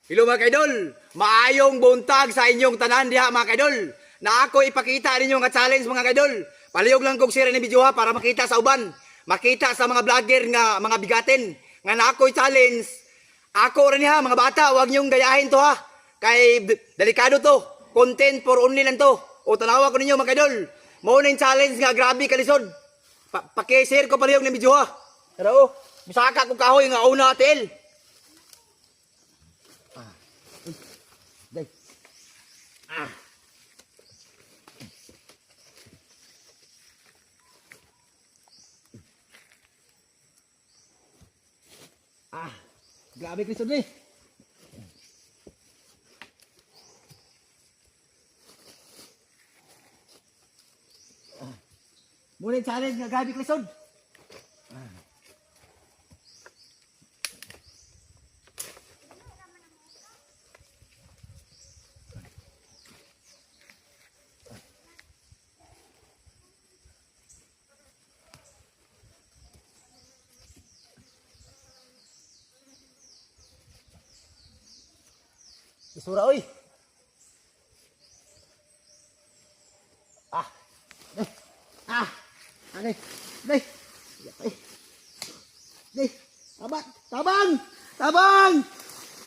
Hello mga kaidol, maayong buntag sa inyong tanan diha mga kaidol. Na ako ipakita ninyo nga challenge mga kaidol. Palihog lang kog share ni video ha para makita sa uban, makita sa mga vlogger nga mga bigatin nga na ako challenge. Ako rin ha mga bata, wag nyong gayahin to ha. Kay delikado to. Content for only lang to. O tanawa ko ninyo mga kaidol. Mao ning challenge nga grabe kalisod. Paki-share ko palihog ni video ha. Pero bisaka ko kahoy nga una atel. Đây. Grabe Kriston ni. Muna challenge nga grabe Kriston. Isura oy. Đây. Đây. Đây. Tabang. Tabang. Tabang.